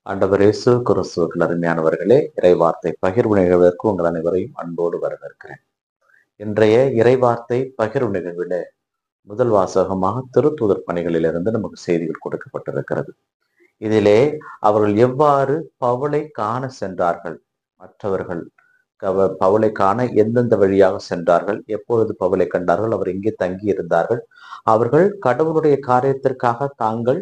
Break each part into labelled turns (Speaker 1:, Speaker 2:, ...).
Speaker 1: ஆண்டவர் இயேசு கிறிஸ்துவுக்குள் அருமையானவர்களே, இறைவார்த்தை பகிர்வு நிகழ்விற்கு உங்கள் அனைவரையும் அன்போடு வரவேற்கிறேன். இன்றைய இறைவார்த்தை பகிர்வு நிகழ்வில முதல் வாசகமாக திருத்தூதர் பணிகளிலிருந்து நமக்கு செய்திகள் கொடுக்கப்பட்டிருக்கிறது. இதிலே அவர்கள் எவ்வாறு பவுலை காண சென்றார்கள், மற்றவர்கள் பவுலை காண எந்தெந்த வழியாக சென்றார்கள், எப்பொழுது பவுலை கண்டார்கள், அவர் எங்கே தங்கி இருந்தார்கள், அவர்கள் கடவுளுடைய காரியத்திற்காக தாங்கள்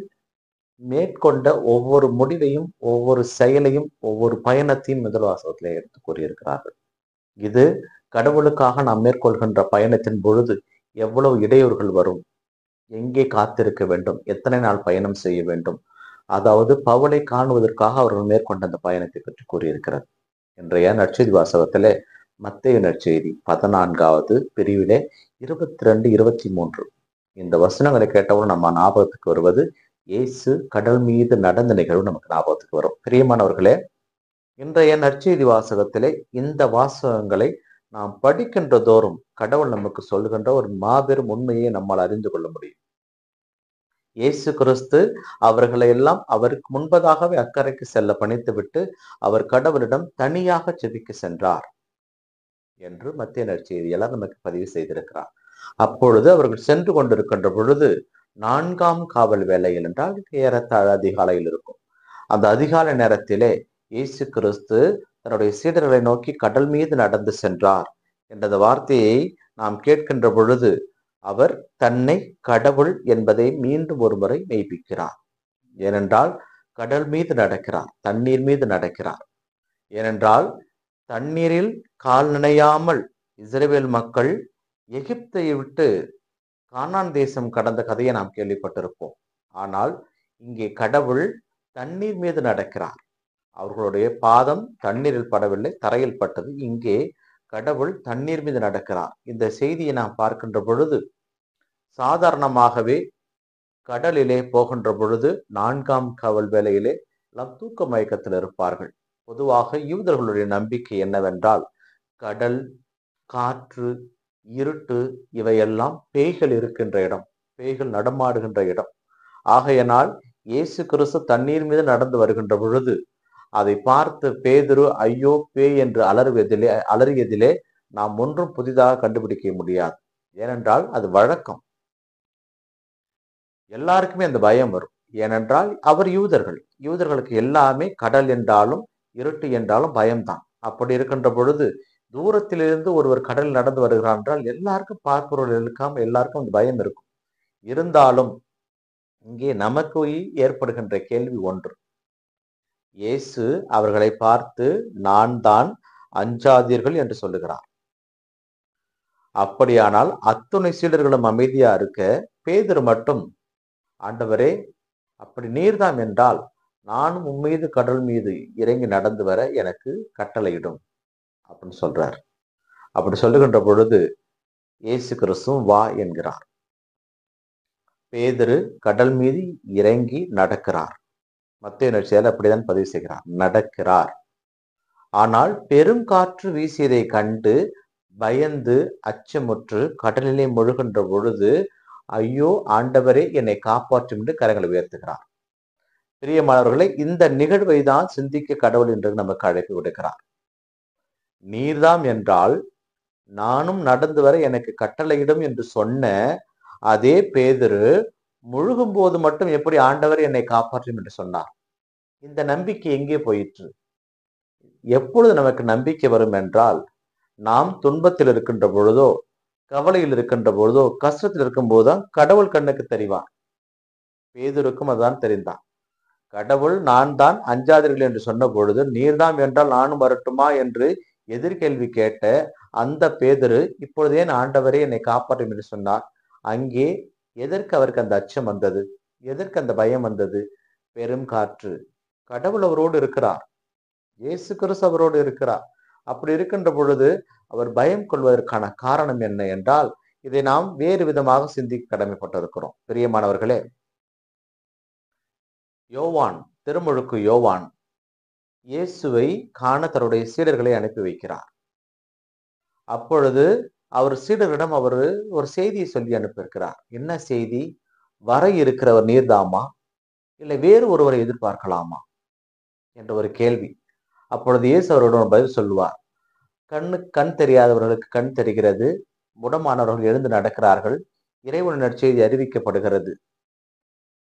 Speaker 1: மேற்கொண்ட ஒவ்வொரு முடிவையும், ஒவ்வொரு செயலையும், ஒவ்வொரு பயணத்தையும் முதல் வாசகத்திலே எடுத்து கூறியிருக்கிறார்கள். இது கடவுளுக்காக நாம் மேற்கொள்கின்ற பயணத்தின் பொழுது எவ்வளவு இடையூறுகள் வரும், எங்கே காத்திருக்க வேண்டும், எத்தனை நாள் பயணம் செய்ய வேண்டும், அதாவது பவுலை காணுவதற்காக அவர்கள் மேற்கொண்ட அந்த பயணத்தை பற்றி கூறியிருக்கிறது. இன்றைய நற்செய்தி வாசகத்திலே மத்தேயு நற்செய்தி 14வது பிரிவிலே 22, 23 இந்த வசனங்களை கேட்டவுடன் நம்ம ஞாபகத்துக்கு வருவது இயேசு கடல் மீது நடந்த நிகழ்வு நமக்கு ஞாபகத்துக்கு வரும். பிரியமானவர்களே, இன்றைய நற்செய்தி வாசகத்திலே இந்த வாசகங்களை நாம் படிக்கின்ற தோறும் கடவுள் நமக்கு சொல்லுகின்ற ஒரு மாபெரும் உண்மையை நம்மால் அறிந்து கொள்ள முடியும். இயேசு கிறிஸ்து அவர்களை எல்லாம் அவருக்கு முன்பதாகவே அக்கறைக்கு செல்ல பணித்துவிட்டு அவர் கடவுளிடம் தனியாக ஜெபிக்க சென்றார் என்று மத்திய நற்செய்தியெல்லாம் நமக்கு பதிவு செய்திருக்கிறார். அப்பொழுது அவர்கள் சென்று கொண்டிருக்கின்ற பொழுது 4ஆம் காவல் வேளையில், என்றால் ஏறத்தாழ அதிகாலையில் இருக்கும். அந்த அதிகாலை நேரத்திலே இயேசு கிறிஸ்து தன்னுடைய சீடர்களை நோக்கி கடல் மீது நடந்து சென்றார் என்ற வார்த்தையை நாம் கேட்கின்ற பொழுது அவர் தன்னை கடவுள் என்பதை மீண்டும் ஒரு முறை மெய்ப்பிக்கிறார். ஏனென்றால் கடல் மீது நடக்கிறார், தண்ணீர் மீது நடக்கிறார். ஏனென்றால் தண்ணீரில் கால் நனையாமல் இஸ்ரவேல் மக்கள் எகிப்தை விட்டு கானான் தேசம் கடந்த கதையை நாம் கேள்விப்பட்டிருப்போம். ஆனால் இங்கே கடவுள் தண்ணீர் மீது நடக்கிறார். அவர்களுடைய பாதம் தண்ணீரில் படவில்லை, தரையில் பட்டது. இங்கே கடவுள் தண்ணீர் மீது நடக்கிறார். இந்த செய்தியை நாம் பார்க்கின்ற பொழுது சாதாரணமாகவே கடலிலே போகின்ற பொழுது 4ஆம் காவல் வேளையிலே எல்லாம் தூக்க மயக்கத்தில் இருப்பார்கள். பொதுவாக யூதர்களுடைய நம்பிக்கை என்னவென்றால் கடல், காற்று, இருட்டு இவையெல்லாம் பேய்கள் இருக்கின்ற இடம், பேய்கள் நடமாடுகின்ற இடம். ஆகையினால் இயேசு கிறிஸ்து தண்ணீர் மீது நடந்து வருகின்ற பொழுது அதை பார்த்து பேதுரு ஐயோ பேய் என்று அலறியதிலே நாம் ஒன்றும் புதிதாக கண்டுபிடிக்க முடியாது. ஏனென்றால் அது வழக்கம், எல்லாருக்குமே அந்த பயம் வரும். ஏனென்றால் அவர் யூதர்களுக்கு எல்லாமே கடல் என்றாலும் இருட்டு என்றாலும் பயம்தான். அப்படி இருக்கின்ற பொழுது தூரத்திலிருந்து ஒருவர் கடல் நடந்து வருகிறார் என்றால் எல்லாருக்கும் பார்ப்பவர்கள் இருக்காம எல்லாருக்கும் அந்த பயம் இருக்கும். இருந்தாலும் இங்கே நமக்கு ஏற்படுகின்ற கேள்வி ஒன்று, இயேசு அவர்களை பார்த்து நான் தான், அஞ்சாதீர்கள் என்று சொல்லுகிறார். அப்படியானால் அத்துணை சீடர்களும் அமைதியா இருக்க பேதுரு மட்டும் ஆண்டவரே அப்படி நீர்தாம் என்றால் நானும் உம்மீது கடல் மீது இறங்கி நடந்து வர எனக்கு கட்டளையிடும் அப்படின்னு சொல்றார். அப்படி சொல்லுகின்ற பொழுது இயேசு கிறிஸ்துவும் வா என்கிறார். பேதுரு கடல் மீது இறங்கி நடக்கிறார். மத்தேயு நற்செய்தியில் அப்படிதான் பதிவு செய்கிறார், நடக்கிறார். ஆனால் பெரும் காற்று வீசியதை கண்டு பயந்து அச்சமுற்று கடலிலே முழுகின்ற பொழுது ஐயோ ஆண்டவரே என்னை காப்பாற்றும் என்று கரங்களை உயர்த்துகிறார். பிரியமானவர்களை, இந்த நிகழ்வை தான் சிந்திக்க கடவுள் என்று நமக்கு அழைப்பு விடுக்கிறார். நீர்தாம் என்றால் நானும் நடந்து வர எனக்கு கட்டளையிடும் என்று சொன்ன அதே பேதுரு முழுகும் போது மட்டும் எப்படி ஆண்டவர் என்னை காப்பாற்றும் என்று சொன்னார். இந்த நம்பிக்கை எங்கே போயிற்று? எப்பொழுது நமக்கு நம்பிக்கை வரும் என்றால் நாம் துன்பத்தில் இருக்கின்ற பொழுதோ, கவலையில் இருக்கின்ற பொழுதோ, கஷ்டத்தில் இருக்கும் போதுதான் கடவுள் கண்ணுக்கு தெரிவார். பேதுருக்கும் அதுதான் தெரிந்தான். கடவுள் நான் தான், அஞ்சாதீர்கள் என்று சொன்ன பொழுது நீர்தாம் என்றால் நானும் வரட்டுமா என்று எதிர்கேள்வி கேட்ட அந்த பேதுரு இப்பொழுது ஏன் ஆண்டவரே என்னை காப்பாற்றும் என்று சொன்னார்? அங்கே எதற்கு அவருக்கு அந்த அச்சம் வந்தது? எதற்கு அந்த பயம் வந்தது? பெரும் காற்று, கடவுள் அவரோடு இருக்கிறார், இயேசு கிறிஸ்து அவரோடு இருக்கிறார். அப்படி இருக்கின்ற பொழுது அவர் பயம் கொள்வதற்கான காரணம் என்ன என்றால் இதை நாம் வேறு விதமாக சிந்திக்க கடமைப்பட்டிருக்கிறோம். பிரியமானவர்களே, யோவான், திருமுழுக்கு யோவான் இயேசுவை காண தன்னுடைய சீடர்களை அனுப்பி வைக்கிறார். அப்பொழுது அவர் சீடரிடம் அவர் ஒரு செய்தியை சொல்லி அனுப்பியிருக்கிறார். என்ன செய்தி? வர இருக்கிறவர் நீர்தாமா, இல்லை வேறு ஒருவரை எதிர்பார்க்கலாமா என்ற ஒரு கேள்வி. அப்பொழுது இயேசு அவரிடம் பதில் சொல்லுவார். கண் தெரியாதவர்களுக்கு கண் தெரிகிறது, முடமானவர்கள் எழுந்து நடக்கிறார்கள், இறைவன் நற்செய்தி அறிவிக்கப்படுகிறது,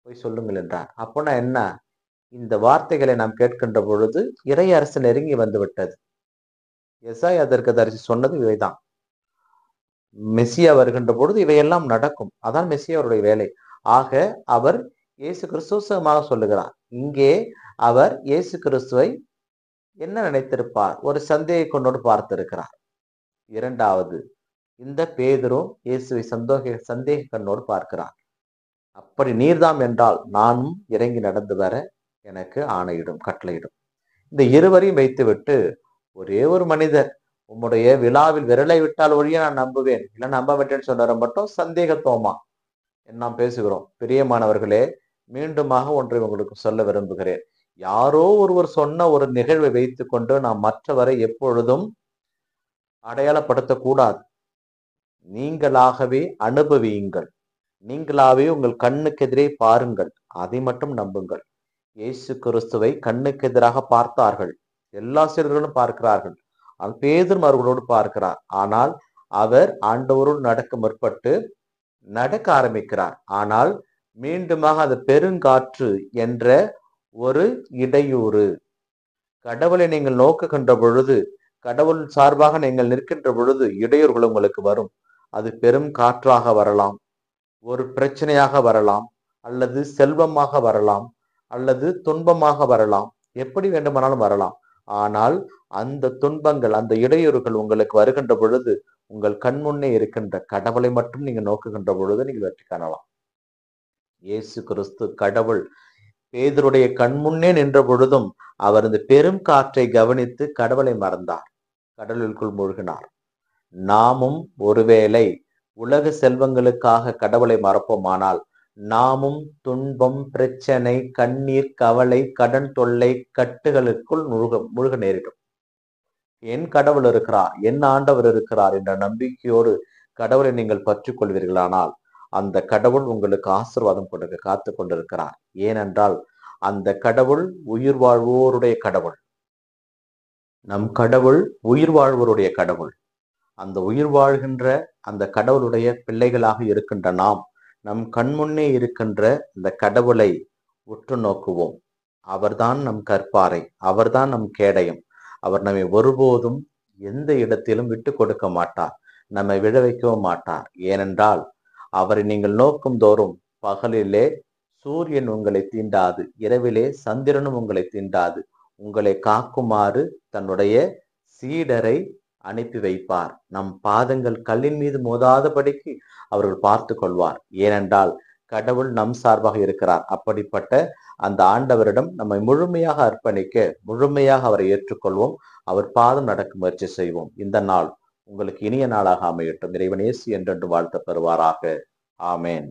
Speaker 1: போய் சொல்லுங்கள் என்றார். அப்போனா என்ன? இந்த வார்த்தைகளை நாம் கேட்கின்ற பொழுது இறை அரசு நெருங்கி வந்து விட்டது. எசாயா தீர்க்கதரிசி சொன்னது இவைதான். மெசியா வருகின்ற பொழுது இவையெல்லாம் நடக்கும். அதான் மெசியாவுடைய வேலை. ஆக அவர் இயேசு கிறிஸ்துவமாக சொல்லுகிறார். இங்கே அவர் இயேசு கிறிஸ்துவை என்ன நினைத்திருப்பார்? ஒரு சந்தேக கண்ணோடு பார்த்திருக்கிறார். இரண்டாவது, இந்த பேதுரும் இயேசுவை சந்தேக கண்ணோடு பார்க்கிறார். அப்படி நீர்தாம் என்றால் நானும் இறங்கி நடந்து வர எனக்கு ஆணையிடும், கட்டளையிடும். இந்த இருவரையும் வைத்துவிட்டு ஒரே ஒரு மனிதர், உம்முடைய விழாவில் விரலை விட்டால் ஒழிய நான் நம்புவேன், இல்லை நம்ப மாட்டேன்னு சொன்னார மட்டும் சந்தேகத்தோமா நாம் பேசுகிறோம். பிரியமானவர்களே, மீண்டுமாக ஒன்றை உங்களுக்கு சொல்ல விரும்புகிறேன். யாரோ ஒருவர் சொன்ன ஒரு நிகழ்வை வைத்துக் கொண்டு நாம் மற்றவரை எப்பொழுதும் அடையாளப்படுத்தக்கூடாது. நீங்களாகவே அனுபவியுங்கள், நீங்களாவே உங்கள் கண்ணுக்கு எதிரே பாருங்கள், அதை மட்டும் நம்புங்கள். இயேசு கிறிஸ்துவை கண்ணுக்கு எதிராக பார்த்தார்கள், எல்லா சீடர்களும் பார்க்கிறார்கள். பேதுரும் அவர்களோடு பார்க்கிறார். ஆனால் அவர் ஆண்டவரோடு நடக்க முற்பட்டு நடக்க ஆரம்பிக்கிறார். ஆனால் மீண்டுமாக அது பெருங்காற்று என்ற ஒரு இடையூறு. கடவுளை நீங்கள் நோக்குகின்ற பொழுது, கடவுள் சார்பாக நீங்கள் நிற்கின்ற பொழுது இடையூறுகள் உங்களுக்கு வரும். அது பெரும் காற்றாக வரலாம், ஒரு பிரச்சனையாக வரலாம், அல்லது செல்வமாக வரலாம், அல்லது துன்பமாக வரலாம், எப்படி வேண்டுமானாலும் வரலாம். ஆனால் அந்த துன்பங்கள், அந்த இடையூறுகள் உங்களுக்கு வருகின்ற பொழுது உங்கள் கண்முன்னே இருக்கின்ற கடவுளை மட்டும் நீங்க நோக்குகின்ற பொழுது நீங்கள் வெற்றி காணலாம். இயேசு கிறிஸ்து கடவுள் பேதுருடைய கண்முன்னே நின்ற பொழுதும் அவர் இந்த பெரும் காற்றை கவனித்து கடவுளை மறந்தார், கடலுக்குள் மூழ்கினார். நாமும் ஒருவேளை உலக செல்வங்களுக்காக கடவுளை மறப்போமானால் நாமும் துன்பம், பிரச்சனை, கண்ணீர், கவலை, கடன் தொல்லை, கட்டுகளுக்குள் மூழ்க நேரிடும். என் கடவுள் இருக்கிறார், என் ஆண்டவர் இருக்கிறார் என்ற நம்பிக்கையோடு கடவுளை நீங்கள் பற்றிக் கொள்வீர்களானால் அந்த கடவுள் உங்களுக்கு ஆசீர்வாதம் கொடுக்க காத்து கொண்டிருக்கிறார். ஏனென்றால் அந்த கடவுள் உயிர் வாழ்வோருடைய கடவுள். நம் கடவுள் உயிர் வாழ்வோருடைய கடவுள். அந்த உயிர் வாழ்கின்ற அந்த கடவுளுடைய பிள்ளைகளாக இருக்கின்ற நாம் நம் கண்முன்னே இருக்கின்ற இந்த கடவுளை உற்று நோக்குவோம். அவர்தான் நம் கற்பாறை, அவர்தான் நம் கேடயம். அவர் நம்மை ஒருபோதும் எந்த இடத்திலும் விட்டு கொடுக்க மாட்டார், நம்மை விழ வைக்கவும் மாட்டார். ஏனென்றால் அவரை நீங்கள் நோக்கும் தோறும் பகலிலே சூரியன் உங்களை தீண்டாது, இரவிலே சந்திரனும் உங்களை தீண்டாது. உங்களை காக்குமாறு தன்னுடைய சீடரை அனுப்பி வைப்பார். நம் பாதங்கள் கல்லின் மீது மோதாதபடிக்கு அவர்கள் பார்த்து கொள்வார். ஏனென்றால் கடவுள் நம் சார்பாக இருக்கிறார். அப்படிப்பட்ட அந்த ஆண்டவரிடம் நம்மை முழுமையாக அர்ப்பணிக்க, முழுமையாக அவரை ஏற்றுக்கொள்வோம். அவர் பாதம் நடக்க முயற்சி செய்வோம். இந்த நாள் உங்களுக்கு இனிய நாளாக அமையட்டும். இறைவன் இயேசு என்றென்று வாழ்த்த பெறுவாராக. ஆமேன்.